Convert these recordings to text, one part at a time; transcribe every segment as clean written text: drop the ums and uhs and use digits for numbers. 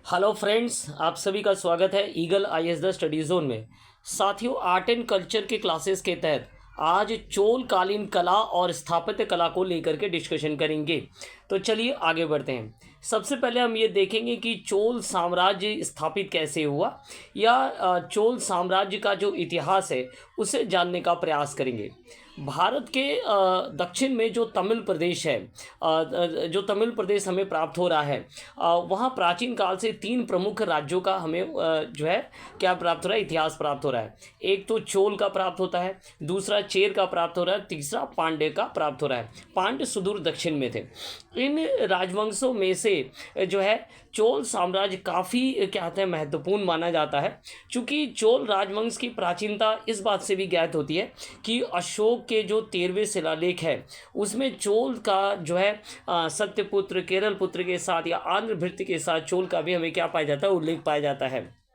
Hello friends, आप सभी का स्वागत है eagle IAS the study zone में। साथियों, आर्ट एंड कल्चर के क्लासेस के तहत आज चोल कालीन कला और स्थापत्य कला को लेकर के डिस्कशन करेंगे। तो चलिए आगे बढ़ते हैं। सबसे पहले हम ये देखेंगे कि चोल साम्राज्य स्थापित कैसे हुआ, या चोल साम्राज्य का जो इतिहास है उसे जानने का प्रयास करेंगे। भारत के दक्षिण में जो तमिल प्रदेश है, जो तमिल प्रदेश हमें प्राप्त हो रहा है, वहाँ प्राचीन काल से तीन प्रमुख राज्यों का हमें जो है क्या प्राप्त हो रहा है, इतिहास प्राप्त हो रहा है। एक तो चोल का प्राप्त होता है, दूसरा चेर का प्राप्त हो रहा है, तीसरा पांड्य का प्राप्त हो रहा है। पांड्य सुदूर दक्षिण में थे। इन राजवंशों में से जो है चोल साम्राज्य काफ़ी क्या कहते हैं महत्वपूर्ण माना जाता है, क्योंकि चोल राजवंश की प्राचीनता इस बात से भी ज्ञात होती है कि अशोक के जो 13वें शिलालेख है उसमें चोल का जो है सत्यपुत्र, केरल पुत्र के साथ या आंध्र भृत्य के साथ चोल का भी हमें क्या पाया जाता है, उल्लेख पाया जाता है।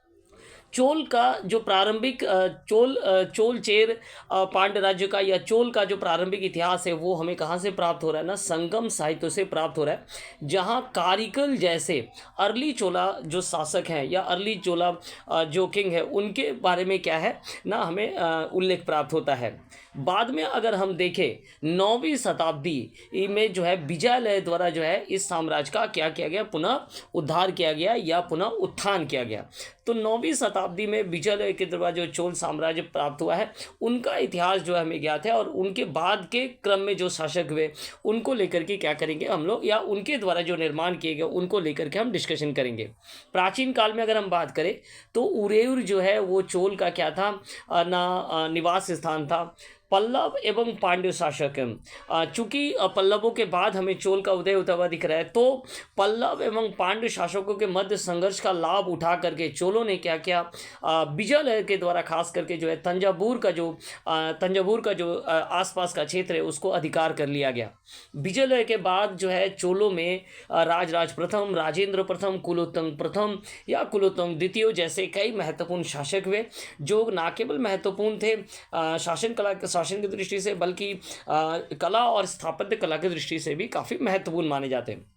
चोल का जो प्रारंभिक चोल चेर पांड्य राज्य का या चोल का जो प्रारंभिक इतिहास है वो हमें कहाँ से प्राप्त हो रहा है ना, संगम साहित्य से प्राप्त हो रहा है, जहाँ कारिकल जैसे अर्ली चोला जो शासक हैं या अर्ली चोला जो किंग है उनके बारे में क्या है ना हमें उल्लेख प्राप्त होता है। बाद में अगर हम देखें 9वीं शताब्दी में जो है विजयालय द्वारा जो है इस साम्राज्य का क्या किया गया, पुनः उद्धार किया गया या पुनः उत्थान किया गया। तो 9वीं शताब्दी में विजयालय के द्वारा जो चोल साम्राज्य प्राप्त हुआ है उनका इतिहास जो हमें ज्ञात है, और उनके बाद के क्रम में जो शासक हुए उनको लेकर के क्या करेंगे हम लोग, या उनके द्वारा जो निर्माण किए गए उनको लेकर के हम डिस्कशन करेंगे। प्राचीन काल में अगर हम बात करें तो उरेयूर जो है वो चोल का क्या था ना, निवास स्थान था। पल्लव एवं पांड्य शासक, चूंकि पल्लवों के बाद हमें चोल का उदय होता हुआ दिख रहा है, तो पल्लव एवं पांड्य शासकों के मध्य संघर्ष का लाभ उठा करके चोलों ने क्या किया, विजयालय के द्वारा खास करके जो है तंजावुर का जो आसपास का क्षेत्र है उसको अधिकार कर लिया गया। विजयालय के बाद जो है चोलों में राजराज प्रथम, राजेंद्र प्रथम, कुलोत्तुंग प्रथम या कुलोत्तुंग द्वितीय जैसे कई महत्वपूर्ण शासक हुए, जो न केवल महत्वपूर्ण थे शासन की दृष्टि से, बल्कि कला और स्थापत्य कला की दृष्टि से भी काफ़ी महत्वपूर्ण माने जाते हैं।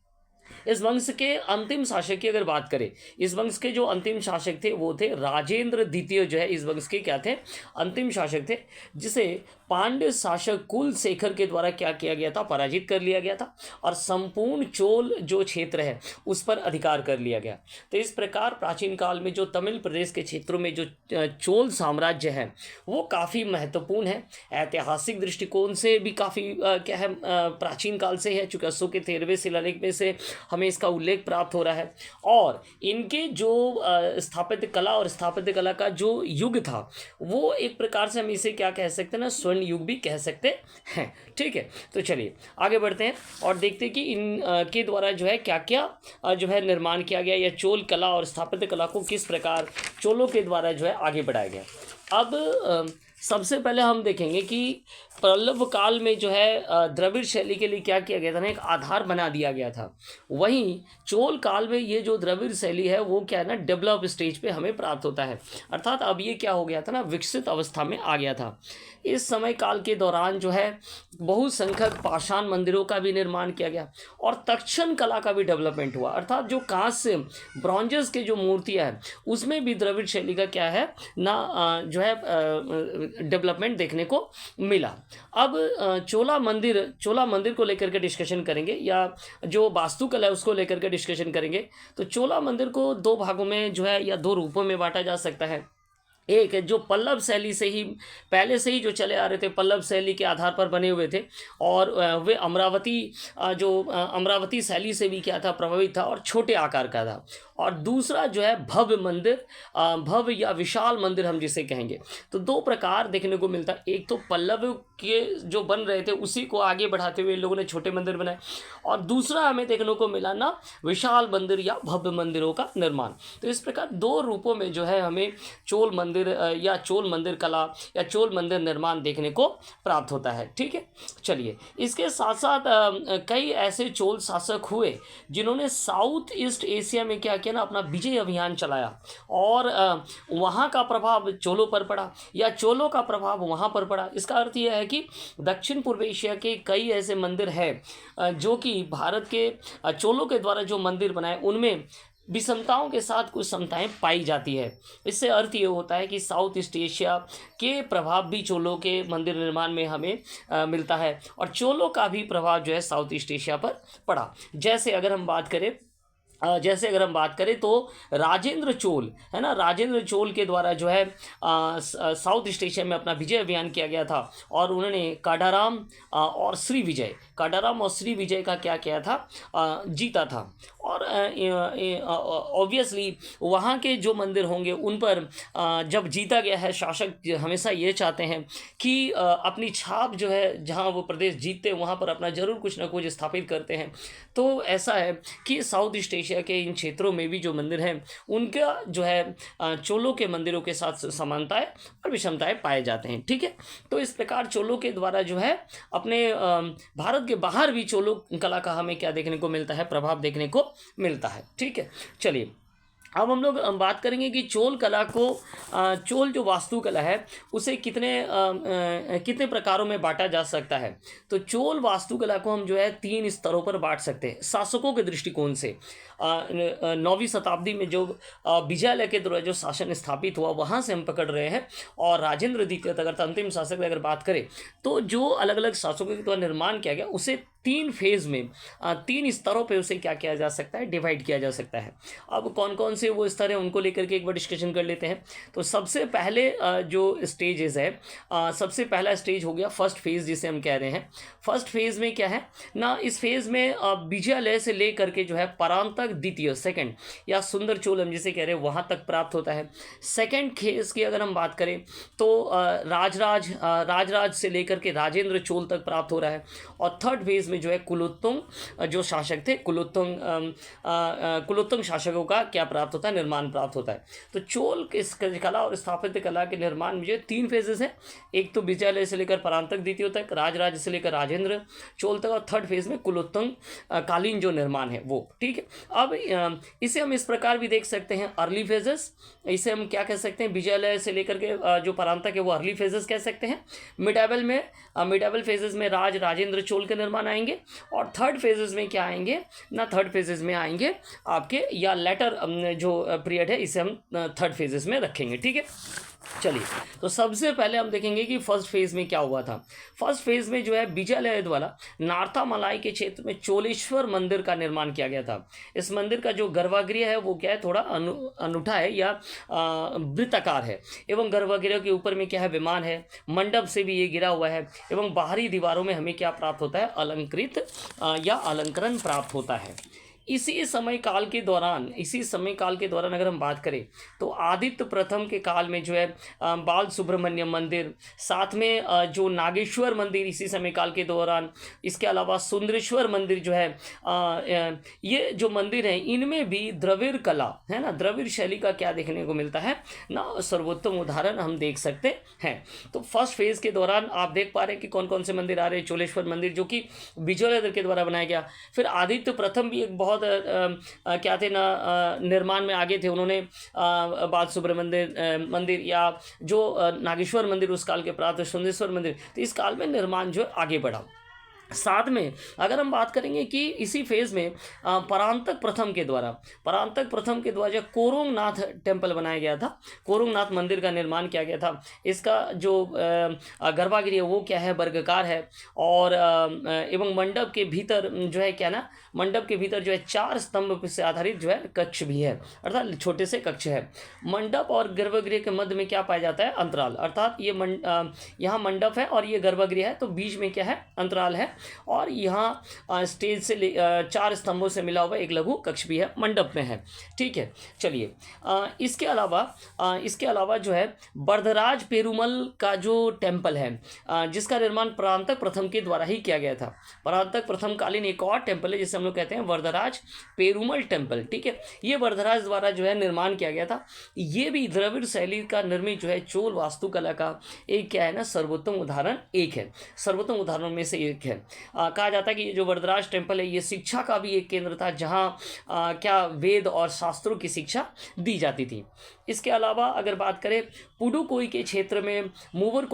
इस वंश के अंतिम शासक की अगर बात करें, इस वंश के जो अंतिम शासक थे वो थे राजेंद्र द्वितीय, जो है इस वंश के क्या थे, अंतिम शासक थे, जिसे पांड्य शासक कुलशेखर के द्वारा क्या किया गया था, पराजित कर लिया गया था, और संपूर्ण चोल जो क्षेत्र है उस पर अधिकार कर लिया गया। तो इस प्रकार प्राचीन काल में जो तमिल प्रदेश के क्षेत्रों में जो चोल साम्राज्य है वो काफ़ी महत्वपूर्ण है। ऐतिहासिक दृष्टिकोण से भी काफ़ी क्या है, प्राचीन काल से है, चूँकि अशोक के 13वें शिलालेख में से हमें इसका उल्लेख प्राप्त हो रहा है। और इनके जो स्थापत्य कला और स्थापत्य कला का जो युग था वो एक प्रकार से हम इसे क्या कह सकते हैं ना, स्वर्ण युग भी कह सकते हैं। ठीक है, तो चलिए आगे बढ़ते हैं और देखते हैं कि इन के द्वारा जो है क्या क्या जो है निर्माण किया गया, या चोल कला और स्थापत्य कला को किस प्रकार चोलों के द्वारा जो है आगे बढ़ाया गया। अब सबसे पहले हम देखेंगे कि पल्लव काल में जो है द्रविड़ शैली के लिए क्या किया गया था ना, एक आधार बना दिया गया था। वहीं चोल काल में ये जो द्रविड़ शैली है वो क्या है ना, डेवलप स्टेज पे हमें प्राप्त होता है, अर्थात अब ये क्या हो गया था ना, विकसित अवस्था में आ गया था। इस समय काल के दौरान जो है बहुसंख्यक पाषाण मंदिरों का भी निर्माण किया गया और तक्षण कला का भी डेवलपमेंट हुआ, अर्थात जो कांस्य ब्रॉन्जेस के जो मूर्तियाँ हैं उसमें भी द्रविड़ शैली का क्या है ना जो है डेवलपमेंट देखने को मिला। अब चोला मंदिर को लेकर के डिस्कशन करेंगे, या जो वास्तुकला है उसको लेकर के डिस्कशन करेंगे। तो चोला मंदिर को दो भागों में जो है या दो रूपों में बांटा जा सकता है। एक है जो पल्लव शैली से ही पहले से ही जो चले आ रहे थे, पल्लव शैली के आधार पर बने हुए थे, और वे अमरावती शैली से भी क्या था, प्रभावित था और छोटे आकार का था। और दूसरा जो है भव्य मंदिर, भव्य या विशाल मंदिर हम जिसे कहेंगे। तो दो प्रकार देखने को मिलता है, एक तो पल्लव के जो बन रहे थे उसी को आगे बढ़ाते हुए लोगों ने छोटे मंदिर बनाए, और दूसरा हमें देखने को मिला ना विशाल मंदिर या भव्य मंदिरों का निर्माण। तो इस प्रकार दो रूपों में जो है हमें चोल मंदिर या चोल मंदिर कला या चोल मंदिर निर्माण देखने को प्राप्त होता है। ठीक है, चलिए इसके साथ साथ कई ऐसे चोल शासक हुए जिन्होंने साउथ ईस्ट एशिया में क्या किया ना, अपना विजय अभियान चलाया, और वहाँ का प्रभाव चोलों पर पड़ा या चोलों का प्रभाव वहाँ पर पड़ा। इसका अर्थ यह है कि दक्षिण पूर्व एशिया के कई ऐसे मंदिर हैं जो कि भारत के चोलों के द्वारा जो मंदिर बनाए उनमें विषमताओं के साथ कुछ समताएं पाई जाती है। इससे अर्थ ये होता है कि साउथ ईस्ट एशिया के प्रभाव भी चोलों के मंदिर निर्माण में हमें मिलता है, और चोलों का भी प्रभाव जो है साउथ ईस्ट एशिया पर पड़ा। जैसे अगर हम बात करें तो राजेंद्र चोल है ना, राजेंद्र चोल के द्वारा जो है साउथ ईस्ट एशिया में अपना विजय अभियान किया गया था, और उन्होंने और श्री विजय का क्या किया था, जीता था। और ऑब्वियसली वहाँ के जो मंदिर होंगे उन पर जब जीता गया है, शासक हमेशा ये चाहते हैं कि अपनी छाप जो है जहाँ वो प्रदेश जीतते हैं वहाँ पर अपना जरूर कुछ ना कुछ स्थापित करते हैं। तो ऐसा है कि साउथ ईस्ट एशिया के इन क्षेत्रों में भी जो मंदिर हैं उनका जो है चोलों के मंदिरों के साथ समानताएं और विषमताएं पाए जाते हैं। ठीक है, तो इस प्रकार चोलों के द्वारा जो है अपने भारत के बाहर भी चोलों कला का हमें क्या देखने को मिलता है, प्रभाव देखने को मिलता है। ठीक है, चलिए अब हम लोग बात करेंगे कि चोल कला को चोल जो वास्तुकला है उसे कितने प्रकारों में बांटा जा सकता है। तो चोल वास्तुकला को हम जो है 3 स्तरों पर बांट सकते हैं शासकों के दृष्टिकोण से। 9वीं शताब्दी में जो विजयालय के द्वारा जो शासन स्थापित हुआ वहाँ से हम पकड़ रहे हैं, और राजेंद्र द्वितीय अगर अंतिम शासक अगर बात करें तो जो अलग अलग शासकों के द्वारा निर्माण किया गया उसे 3 फेज में 3 स्तरों पे उसे क्या किया जा सकता है, डिवाइड किया जा सकता है। अब कौन कौन से वो स्तर हैं उनको लेकर के एक बार डिस्कशन कर लेते हैं। तो सबसे पहले जो स्टेजेस है, सबसे पहला स्टेज हो गया फर्स्ट फेज जिसे हम कह रहे हैं। फर्स्ट फेज में क्या है ना, इस फेज में विजयालय से लेकर के जो है परांतक द्वितीय सेकंड या सुंदर चोलम जिसे कह रहे हैं वहाँ तक प्राप्त होता है। सेकंड फेज की अगर हम बात करें तो राजराज से लेकर के राजेंद्र चोल तक प्राप्त हो रहा है। और थर्ड फेज में जो है कुलोत्तुंग जो शासक थे, कुलोत्तुंग शासकों का क्या प्राप्त होता है, निर्माण प्राप्त होता है। तो चोल के कला और स्थापत्य कला के निर्माण में जो 3 फेजेस हैं, एक तो विजयालय से लेकर परांतक द्वितीय तक, राजराज से लेकर राजेंद्र चोल तक, और थर्ड फेज में कुलोत्तुंग कालीन जो निर्माण है वो। ठीक है, अब इसे हम इस प्रकार भी देख सकते हैं अर्ली फेजेस, इसे हम क्या कह सकते हैं, विजयालय से लेकर के जो परांतक है वो अर्ली फेजेस कह सकते हैं। मिडाबल फेजेस में राजेंद्र चोल के निर्माण आएंगे, और थर्ड फेजेस में क्या आएंगे ना, थर्ड फेजेस में आएंगे आपके या लेटर जो पीरियड है इसे हम थर्ड फेजेस में रखेंगे। ठीक है, चलिए तो सबसे पहले हम देखेंगे कि फर्स्ट फेज में क्या हुआ था। फर्स्ट फेज में जो है विजयालय द्वारा नार्थामलाई के क्षेत्र में चोलेश्वर मंदिर का निर्माण किया गया था। इस मंदिर का जो गर्भगृह है वो क्या है, थोड़ा अनूठा है या वृत्ताकार है, एवं गर्भगृह के ऊपर में क्या है, विमान है, मंडप से भी ये गिरा हुआ है, एवं बाहरी दीवारों में हमें क्या प्राप्त होता है, अलंकृत या अलंकरण प्राप्त होता है। इसी समय काल के दौरान अगर हम बात करें तो आदित्य प्रथम के काल में जो है बाल सुब्रमण्यम मंदिर, साथ में जो नागेश्वर मंदिर इसी समय काल के दौरान, इसके अलावा सुंदरेश्वर मंदिर जो है, ये जो मंदिर हैं इनमें भी द्रविड़ कला है ना, द्रविड़ शैली का क्या देखने को मिलता है ना, सर्वोत्तम उदाहरण हम देख सकते हैं। तो फर्स्ट फेज के दौरान आप देख पा रहे हैं कि कौन कौन से मंदिर आ रहे हैं। चोलेश्वर मंदिर जो कि विजयालय के द्वारा बनाया गया, फिर आदित्य प्रथम भी एक बहुत क्या थे ना, निर्माण में आगे थे, उन्होंने बाल सुब्रमण्य मंदिर या जो नागेश्वर मंदिर उस काल के प्राप्त, सुंदरेश्वर मंदिर, तो इस काल में निर्माण जो आगे बढ़ा। साथ में अगर हम बात करेंगे कि इसी फेज में परांतक प्रथम के द्वारा जो कोरोंगनाथ टेम्पल बनाया गया था, कोरोंगनाथ मंदिर का निर्माण किया गया था। इसका जो गर्भगृह है वो क्या है, वर्गाकार है, और एवं मंडप के भीतर जो है क्या ना, मंडप के भीतर जो है 4 स्तंभ से आधारित जो है कक्ष भी है, अर्थात छोटे से कक्ष है। मंडप और गर्भगृह के मध्य में क्या पाया जाता है, अंतराल, अर्थात ये यहाँ मंडप है और ये गर्भगृह है, तो बीच में क्या है, अंतराल है, और यहाँ स्टेज से 4 स्तंभों से मिला हुआ एक लघु कक्ष भी है, मंडप में है। ठीक है, चलिए इसके अलावा जो है वरदराज पेरुमल का जो टेम्पल है, जिसका निर्माण परांतक प्रथम के द्वारा ही किया गया था। परांतक प्रथम कालीन एक और टेम्पल है जिसे हम लोग कहते हैं वरदराज पेरुमल टेम्पल। ठीक है, ये वरदराज द्वारा जो है निर्माण किया गया था। ये भी द्रविड़ शैली का निर्मित जो है चोल वास्तुकला का एक क्या है ना, सर्वोत्तम उदाहरण में से एक है। कहा जाता है कि ये जो वरदराज टेम्पल है ये शिक्षा का भी एक केंद्र था, जहाँ क्या वेद और शास्त्रों की शिक्षा दी जाती थी। इसके अलावा अगर बात करें पुडुकोई के क्षेत्र में मूवर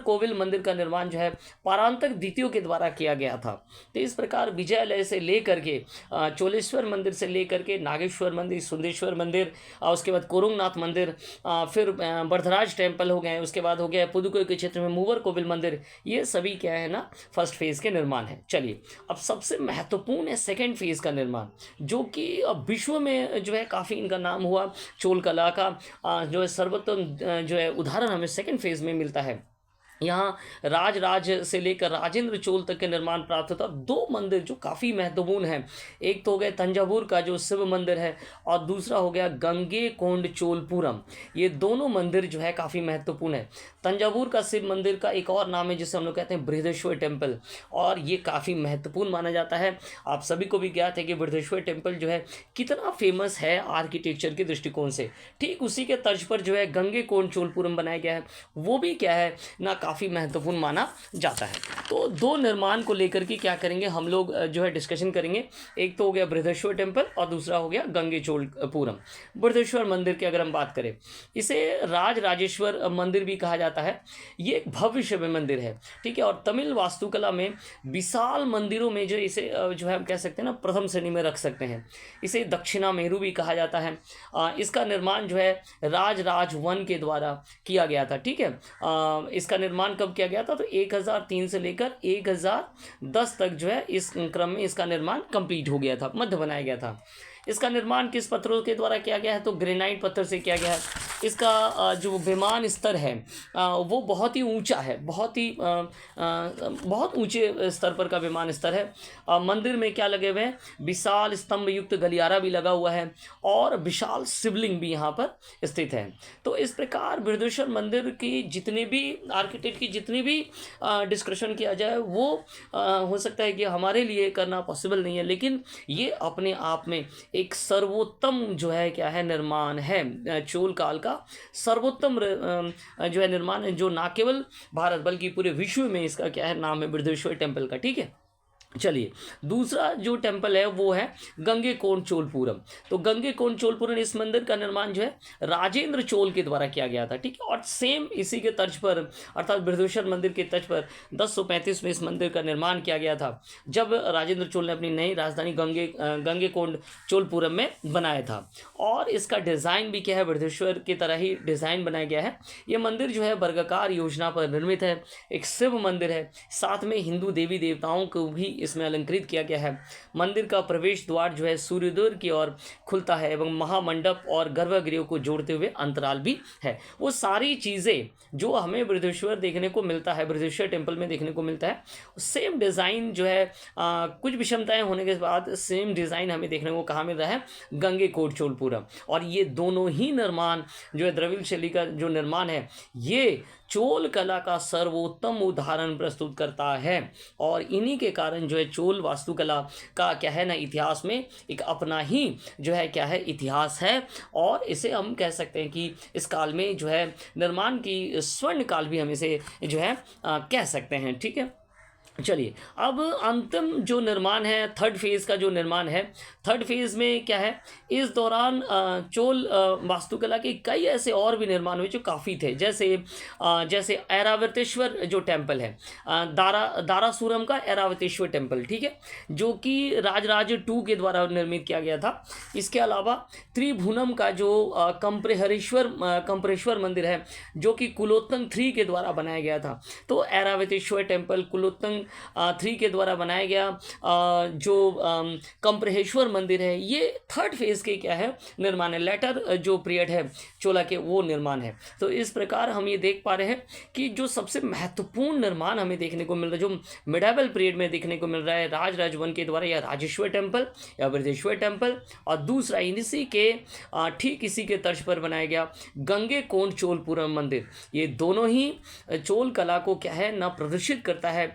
कोविल मंदिर का निर्माण जो है परांतक द्वितीयों के द्वारा किया गया था। तो इस प्रकार विजयालय से लेकर के चोलेश्वर मंदिर से लेकर के नागेश्वर मंदिर, सुंदेश्वर मंदिर, उसके बाद कोरुंगनाथ मंदिर, फिर वरदराज टेम्पल हो गए, उसके बाद हो गया पुडुकोई के क्षेत्र में मूवर कोविल मंदिर, ये सभी क्या है ना फर्स्ट फेज के निर्माण है। चलिए अब सबसे महत्वपूर्ण है सेकेंड फेज का निर्माण, जो कि विश्व में जो है काफ़ी इनका नाम हुआ। चोल कला का जो है सर्वोत्तम जो है उदाहरण हमें सेकेंड फेज में मिलता है। यहाँ राज से लेकर राजेंद्र चोल तक के निर्माण प्राप्त होता। दो मंदिर जो काफ़ी महत्वपूर्ण हैं, एक तो हो गया तंजावुर का जो शिव मंदिर है, और दूसरा हो गया गंगेकोंड चोलपुरम। ये दोनों मंदिर जो है काफ़ी महत्वपूर्ण है। तंजावुर का शिव मंदिर का एक और नाम है जिसे हम लोग कहते हैं बृहदेश्वर टेम्पल, और ये काफ़ी महत्वपूर्ण माना जाता है। आप सभी को भी ज्ञात है कि बृहदेश्वर टेम्पल जो है कितना फेमस है आर्किटेक्चर के दृष्टिकोण से। ठीक उसी के तर्ज पर जो है गंगेकोंड चोलपुरम बनाया गया है, वो भी क्या है ना काफ़ी महत्वपूर्ण माना जाता है। तो दो निर्माण को लेकर के क्या करेंगे हम लोग जो है डिस्कशन करेंगे। एक तो हो गया बृहदेश्वर टेम्पल और दूसरा हो गया गंगे चोलपुरम। बृहदेश्वर मंदिर की अगर हम बात करें, इसे राजेश्वर मंदिर भी कहा जाता है। ये एक भव्य शिव मंदिर है, ठीक है, और तमिल वास्तुकला में विशाल मंदिरों में जो इसे जो है हम कह सकते हैं ना प्रथम श्रेणी में रख सकते हैं। इसे दक्षिणा मेरू भी कहा जाता है। इसका निर्माण जो है राज वन के द्वारा किया गया था, ठीक है। इसका निर्माण कब किया गया था, तो 1003 से लेकर 1010 तक जो है इस क्रम में इसका निर्माण कंप्लीट हो गया था, मध्य बनाया गया था। इसका निर्माण किस पत्थरों के द्वारा किया गया है, तो ग्रेनाइट पत्थर से किया गया है। इसका जो विमान स्तर है वो बहुत ही ऊंचा है, बहुत ऊंचे स्तर पर का विमान स्तर है। मंदिर में क्या लगे हुए हैं, विशाल स्तंभ युक्त गलियारा भी लगा हुआ है, और विशाल शिवलिंग भी यहाँ पर स्थित है। तो इस प्रकार बृहदेश्वर मंदिर की जितने भी आर्किटेक्ट की जितनी भी डिस्कशन किया जाए वो हो सकता है कि हमारे लिए करना पॉसिबल नहीं है, लेकिन ये अपने आप में एक सर्वोत्तम जो है क्या है निर्माण है। चोल काल का सर्वोत्तम जो है निर्माण है, जो ना केवल भारत बल्कि पूरे विश्व में इसका क्या है नाम है बृहदेश्वर टेम्पल का, ठीक है। चलिए दूसरा जो टेम्पल है वो है गंगेकोंड चोलपुरम। तो गंगेकोंड चोलपुरम इस मंदिर का निर्माण जो है राजेंद्र चोल के द्वारा किया गया था, ठीक है, और सेम इसी के तर्ज पर अर्थात बृहदेश्वर मंदिर के तर्ज पर 1035 में इस मंदिर का निर्माण किया गया था, जब राजेंद्र चोल ने अपनी नई राजधानी गंगेकोंड चोलपुरम में बनाया था। और इसका डिज़ाइन भी क्या है बृहदेश्वर की तरह ही डिज़ाइन बनाया गया है। ये मंदिर जो है वर्गाकार योजना पर निर्मित है, एक शिव मंदिर है, साथ में हिंदू देवी देवताओं को भी इसमें अलंकृत किया गया है। मंदिर का प्रवेश द्वार जो है सूर्योदय की ओर खुलता है, एवं महामंडप और गर्भगृह को जोड़ते हुए अंतराल भी है। वो सारी चीज़ें जो हमें बृहदेश्वर देखने को मिलता है, बृहदेश्वर टेम्पल में देखने को मिलता है, सेम डिज़ाइन जो है कुछ विषमताएं होने के बाद सेम डिज़ाइन हमें देखने को कहाँ मिल रहा है, गंगेकोंड चोलपुरम। और ये दोनों ही निर्माण जो है द्रविड़ शैली का जो निर्माण है ये चोल कला का सर्वोत्तम उदाहरण प्रस्तुत करता है। और इन्हीं के कारण जो है चोल वास्तुकला का क्या है ना इतिहास में एक अपना ही जो है क्या है इतिहास है, और इसे हम कह सकते हैं कि इस काल में जो है निर्माण की स्वर्ण काल भी हम इसे जो है कह सकते हैं, ठीक है। चलिए अब अंतिम जो निर्माण है थर्ड फेज़ का जो निर्माण है, थर्ड फेज़ में क्या है, इस दौरान चोल वास्तुकला के कई ऐसे और भी निर्माण हुए जो काफ़ी थे, जैसे ऐरावतेश्वर जो टेम्पल है, दारासुरम का ऐरावतेश्वर टेम्पल, ठीक है, जो कि राजराज 2 के द्वारा निर्मित किया गया था। इसके अलावा त्रिभुवनम का जो कंपरेश्वर मंदिर है जो कि कुलोत्तंग 3 के द्वारा बनाया गया था। तो ऐरावतेश्वर टेम्पल कुलोत्तंग 3 के द्वारा बनाया गया जो कंपरेश्वर मंदिर है, ये थर्ड फेज के क्या है निर्माण है, लेटर जो पीरियड है चोला के वो निर्माण है। तो इस प्रकार हम ये देख पा रहे हैं कि जो सबसे महत्वपूर्ण निर्माण हमें देखने को मिल रहा है, जो मिडावल पीरियड में देखने को मिल रहा है, राज वन के द्वारा या राजेश्वर टेम्पल या बृहदेश्वर टेम्पल, और दूसरा इसी के ठीक इसी के तर्ज पर बनाया गया गंगेकोंड चोलपुरम मंदिर। ये दोनों ही चोल कला को क्या है ना प्रदर्शित करता है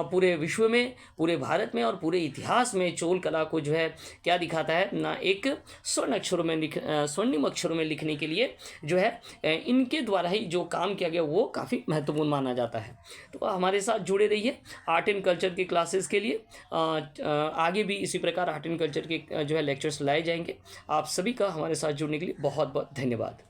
पूरे विश्व में, पूरे भारत में और पूरे इतिहास में चोल कला को जो है क्या दिखाता है ना, एक स्वर्णिम अक्षरों में लिखने के लिए जो है इनके द्वारा ही जो काम किया गया वो काफ़ी महत्वपूर्ण माना जाता है। तो हमारे साथ जुड़े रहिए आर्ट एंड कल्चर की क्लासेस के लिए। आगे भी इसी प्रकार आर्ट एंड कल्चर के जो है लेक्चर्स लाए जाएंगे। आप सभी का हमारे साथ जुड़ने के लिए बहुत बहुत धन्यवाद।